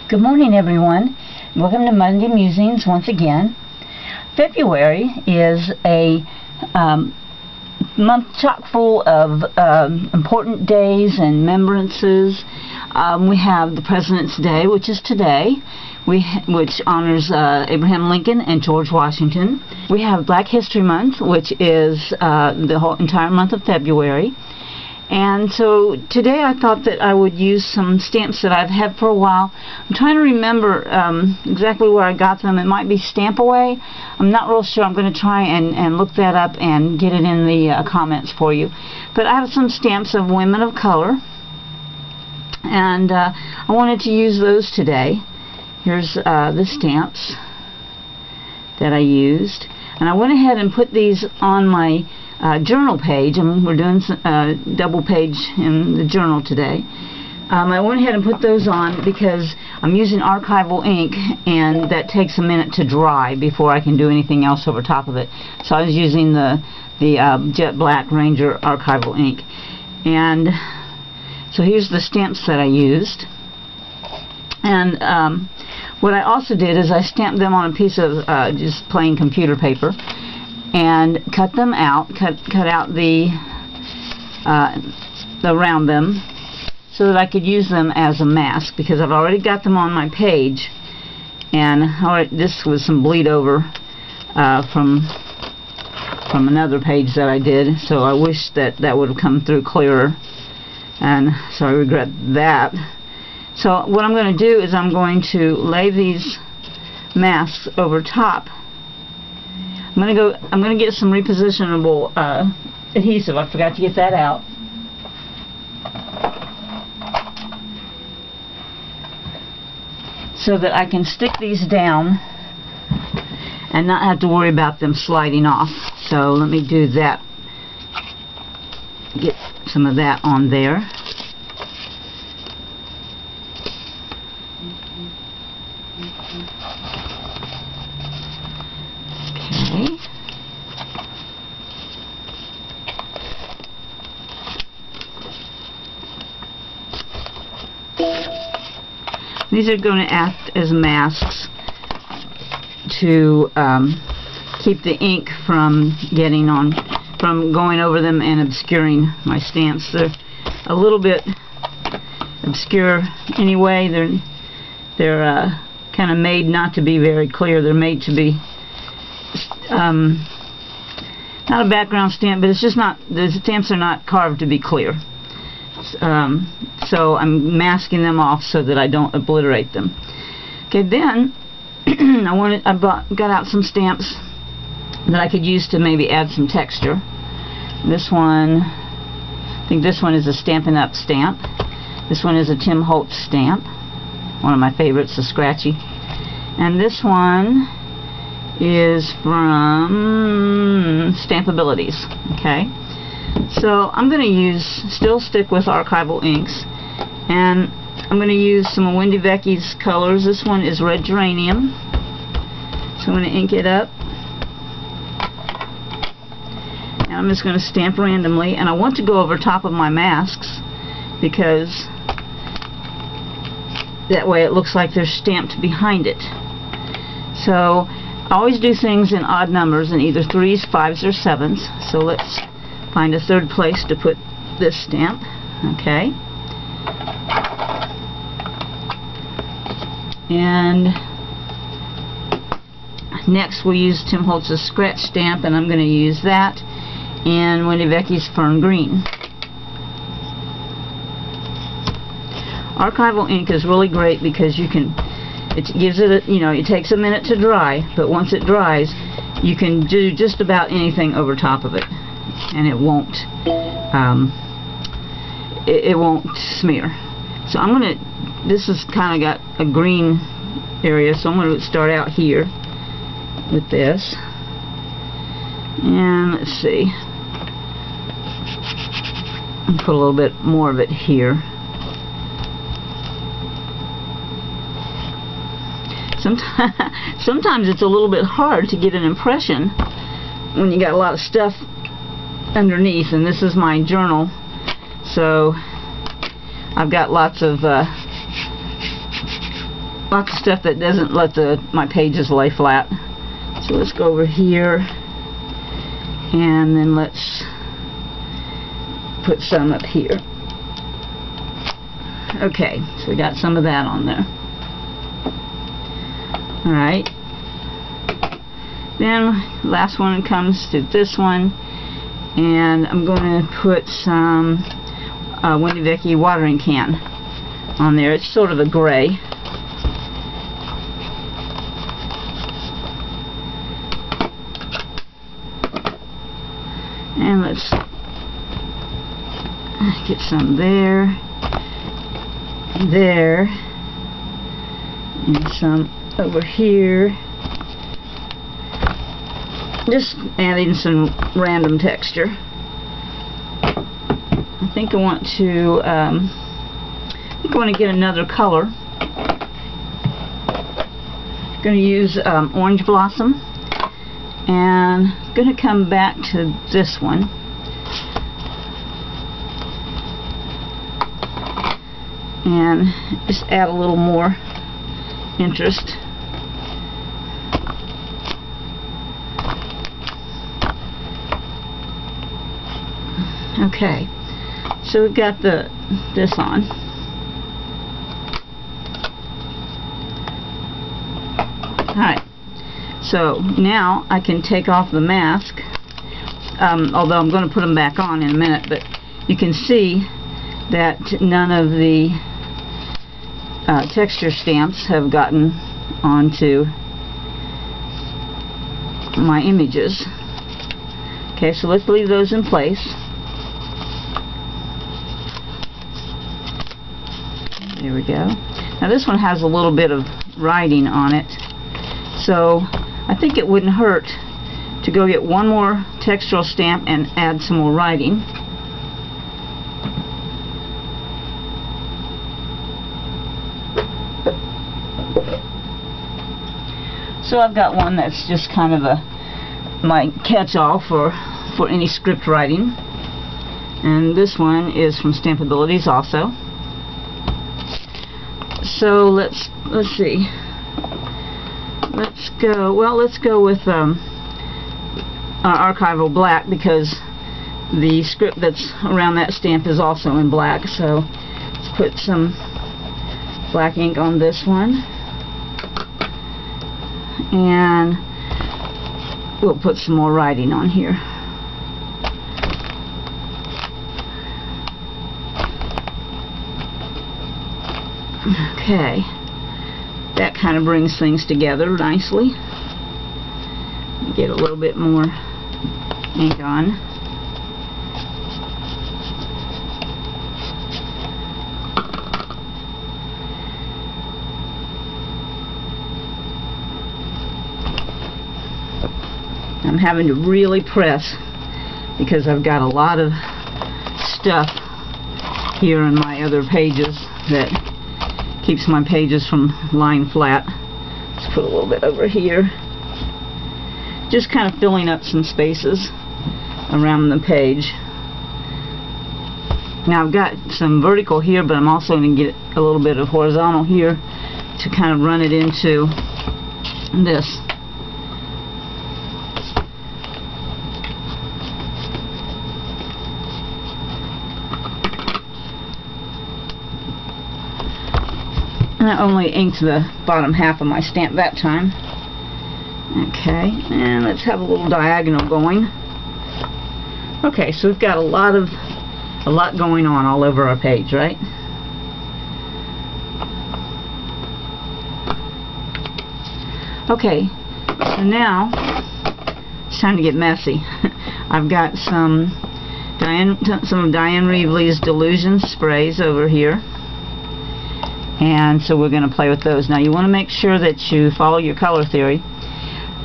Good morning, everyone. Welcome to Monday Musings once again. February is a month chock full of important days and remembrances. We have the President's Day, which is today, which honors Abraham Lincoln and George Washington. We have Black History Month, which is the whole entire month of February. And so today I thought that I would use some stamps that I've had for a while. I'm trying to remember exactly where I got them. It might be Stamp Away. I'm not real sure. I'm going to try and look that up and get it in the comments for you. But I have some stamps of women of color, and I wanted to use those today. Here's the stamps that I used. And I went ahead and put these on my journal page, and we're doing double page in the journal today. I went ahead and put those on because I'm using archival ink, and that takes a minute to dry before I can do anything else over top of it. So I was using the Jet Black Ranger archival ink. And so here's the stamps that I used. And what I also did is I stamped them on a piece of just plain computer paper and cut them out, cut out the around them so that I could use them as a mask, because I've already got them on my page, and this was some bleed over from another page that I did, so I wish that would have come through clearer, and so I regret that. So what I'm going to do is I'm going to lay these masks over top. I'm going to get some repositionable adhesive. I forgot to get that out. So that I can stick these down and not have to worry about them sliding off. So let me do that. Get some of that on there. Okay. These are going to act as masks to keep the ink from going over them and obscuring my stamps. They're a little bit obscure anyway. They're kind of made not to be very clear. They're made to be not a background stamp, but it's just not, the stamps are not carved to be clear. So I'm masking them off so that I don't obliterate them. Okay, then I got out some stamps that I could use to maybe add some texture. This one, I think this one is a Stampin' Up! Stamp. This one is a Tim Holtz stamp, one of my favorites, the Scratchy. And this one is from Stampabilities. Okay, so I'm going to still stick with archival inks, and I'm going to use some of Wendy Vecchi's colors. This one is Red Geranium, so I'm going to ink it up, and I'm just going to stamp randomly. And I want to go over top of my masks because that way it looks like they're stamped behind it. So I always do things in odd numbers, in either 3s, 5s, or 7s. So let's find a third place to put this stamp. Okay. And next we'll use Tim Holtz's Scratch stamp, and I'm going to use that in Wendy Vecchi's Fern Green. Archival ink is really great because it gives it it takes a minute to dry, but once it dries, you can do just about anything over top of it, and it won't smear. So I'm gonna, this has kind of got a green area, so I'm going to start out here with this, and let's see, and put a little bit more of it here. Sometimes it's a little bit hard to get an impression when you got a lot of stuff underneath, and this is my journal, so I've got lots of lots of stuff that doesn't let my pages lay flat. So let's go over here, and then let's put some up here. Okay, so we got some of that on there. Alright. Then last one comes to this one, and I'm going to put some Windy Vicky watering can on there. It's sort of a gray. And let's get some there, and some over here. Just adding some random texture. I think I want to get another color. I'm going to use Orange Blossom, and I'm going to come back to this one. And just add a little more interest. Okay, so we've got this on. Alright, so now I can take off the mask, although I'm going to put them back on in a minute, but you can see that none of the texture stamps have gotten onto my images. Okay, so let's leave those in place. There we go. Now this one has a little bit of writing on it, so I think it wouldn't hurt to go get one more textural stamp and add some more writing. So I've got one that's just kind of my catch-all for any script writing, and this one is from Stampabilities also. So let's see. Let's go with Archival Black, because the script that's around that stamp is also in black. So let's put some black ink on this one, and we'll put some more writing on here. Okay, that kind of brings things together nicely. Get a little bit more ink on. I'm having to really press because I've got a lot of stuff here in my other pages that keeps my pages from lying flat. Let's put a little bit over here. Just kind of filling up some spaces around the page. Now I've got some vertical here, but I'm also going to get a little bit of horizontal here to kind of run it into this. And I only inked the bottom half of my stamp that time. Okay, and let's have a little diagonal going. Okay, so we've got a lot going on all over our page, right? Okay, so now it's time to get messy. I've got some of Diane Reevely's Delusion sprays over here, and so we're going to play with those. Now you want to make sure that you follow your color theory.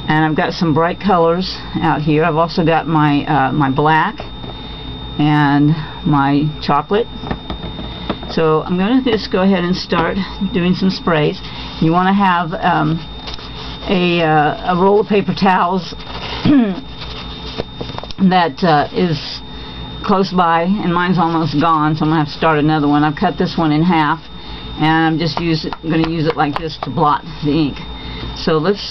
And I've got some bright colors out here. I've also got my my black and my chocolate. So I'm going to just go ahead and start doing some sprays. You want to have a roll of paper towels that is close by, and mine's almost gone, so I'm going to have to start another one. I've cut this one in half, and I'm just going to use it like this to blot the ink. So let's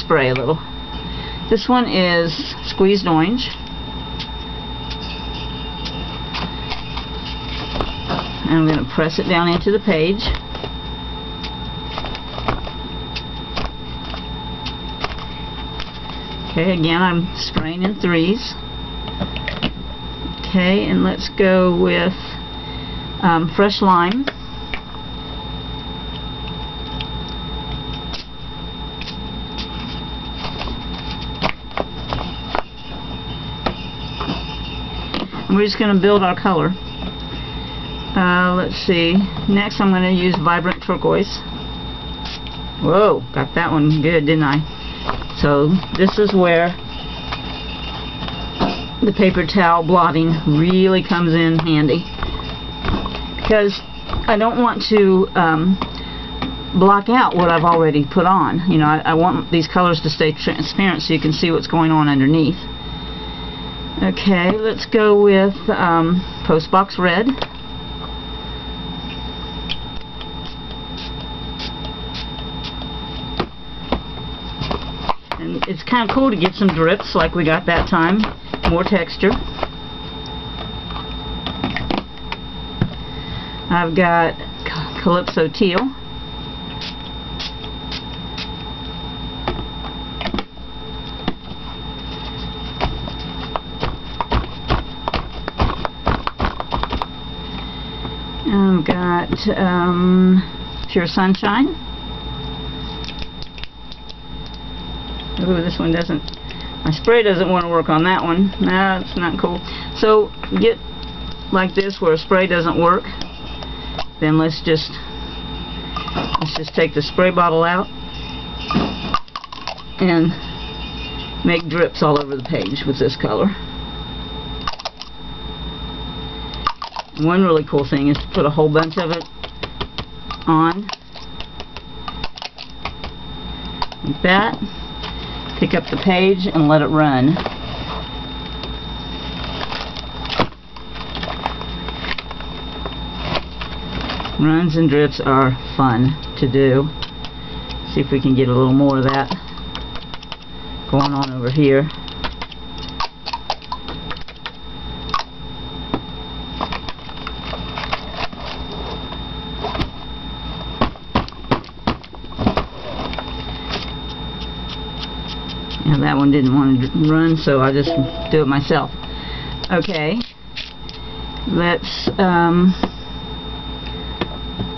spray a little. This one is squeezed orange. And I'm going to press it down into the page. Okay, again I'm spraying in 3s. Okay, and let's go with fresh lime. And we're just going to build our color. Let's see. Next I'm going to use vibrant turquoise. Whoa, got that one good, didn't I? So this is where the paper towel blotting really comes in handy, because I don't want to block out what I've already put on. You know, I want these colors to stay transparent so you can see what's going on underneath. Okay, let's go with Postbox Red. And it's kind of cool to get some drips like we got that time. More texture. I've got Calypso Teal. I've got Pure Sunshine. Ooh, this one doesn't, my spray doesn't want to work on that one. No, it's not cool. So get like this where a spray doesn't work. Then let's just take the spray bottle out and make drips all over the page with this color. One really cool thing is to put a whole bunch of it on like that. Pick up the page and let it run. Runs and drips are fun to do. See if we can get a little more of that going on over here. Now that one didn't want to run, so I just do it myself. Okay, let's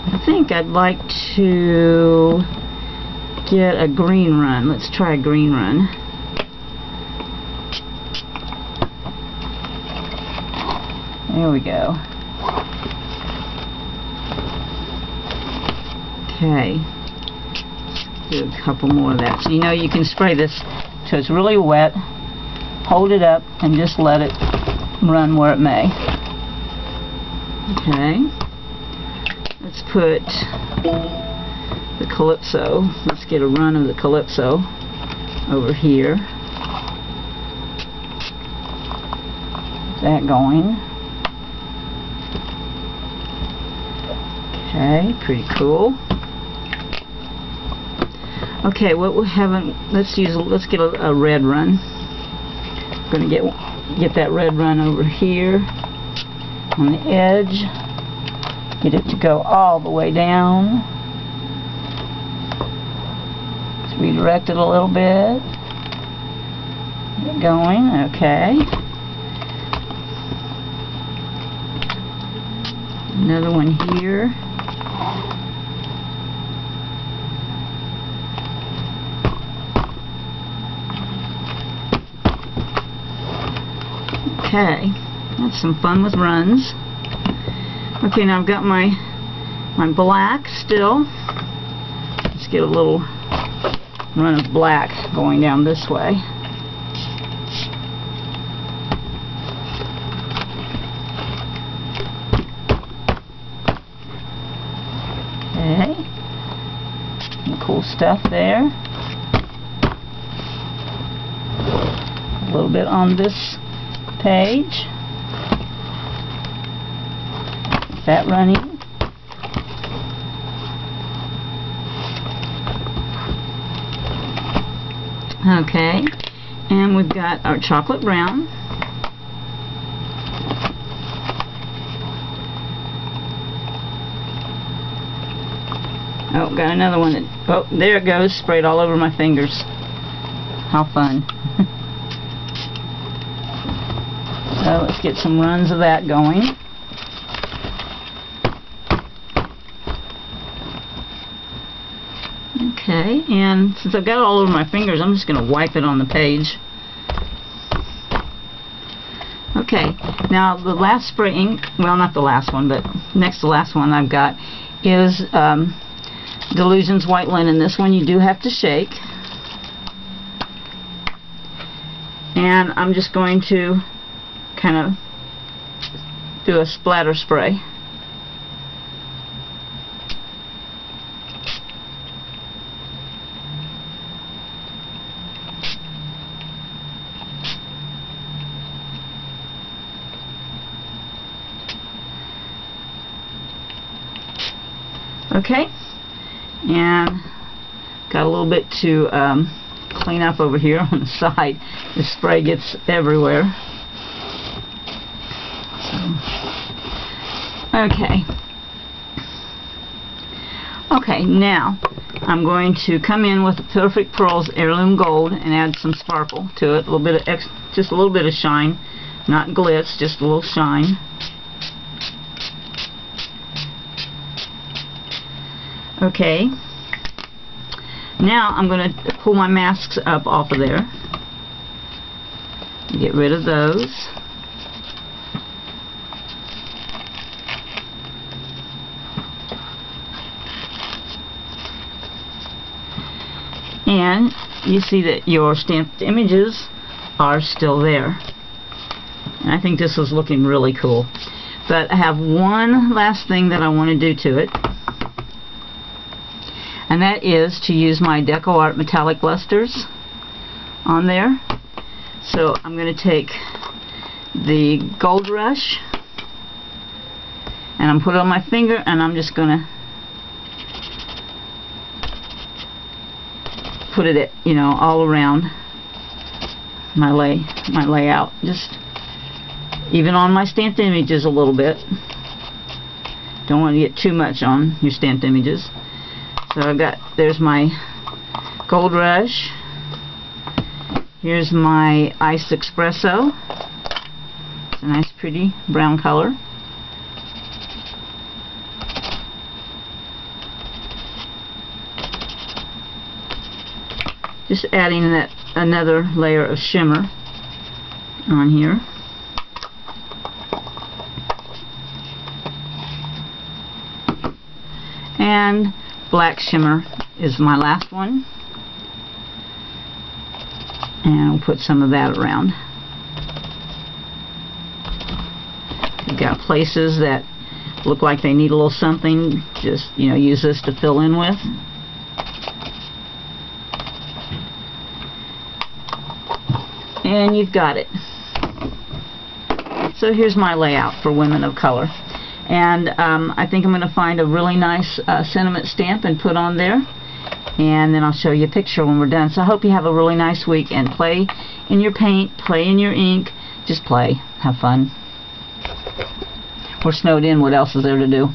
I think I'd like to get a green run. Let's try a green run. There we go. Okay, do a couple more of that. So you know you can spray this so it's really wet, hold it up, and just let it run where it may. Okay, let's put the Calypso. Let's get a run of the Calypso over here. Get that going. Okay, pretty cool. Okay, what we haven't, let's get a red run. I'm gonna get that red run over here on the edge. Get it to go all the way down. Let's redirect it a little bit. Get it going, okay. Another one here. Okay, that's some fun with runs. Okay, now I've got my black still. Let's get a little run of black going down this way. Okay, some cool stuff there. A little bit on this page. Is that running? Okay, and we've got our chocolate brown. Oh, got another one that, oh, there it goes, sprayed all over my fingers. How fun. So let's get some runs of that going. Okay, and since I've got it all over my fingers, I'm just going to wipe it on the page. Okay, now the last spray ink, well, not the last one, but next to the last one I've got is Delusions White Linen. This one you do have to shake. And I'm just going to kind of do a splatter spray. Okay, and got a little bit to clean up over here on the side. The spray gets everywhere. Okay, now I'm going to come in with the Perfect Pearls Heirloom Gold and add some sparkle to it. A little bit of just a little bit of shine, not glitz, just a little shine. Okay, now I'm going to pull my masks up off of there. Get rid of those. And you see that your stamped images are still there. And I think this is looking really cool. But I have one last thing that I want to do to it. And that is to use my DecoArt metallic blusters on there. So I'm going to take the Gold Rush and I'm put it on my finger, and I'm just going to put it, you know, all around my layout, just even on my stamped images a little bit. Don't want to get too much on your stamped images. So I've got, there's my Gold Rush. Here's my Iced Espresso. It's a nice pretty brown color. Just adding that another layer of shimmer on here. And black shimmer is my last one, and I'll put some of that around. You've got places that look like they need a little something, just, you know, use this to fill in with. And you've got it. So here's my layout for Women of Color. And I think I'm going to find a really nice sentiment stamp and put on there, and then I'll show you a picture when we're done. So I hope you have a really nice week, and play in your paint, play in your ink, just play, have fun. We're snowed in, what else is there to do?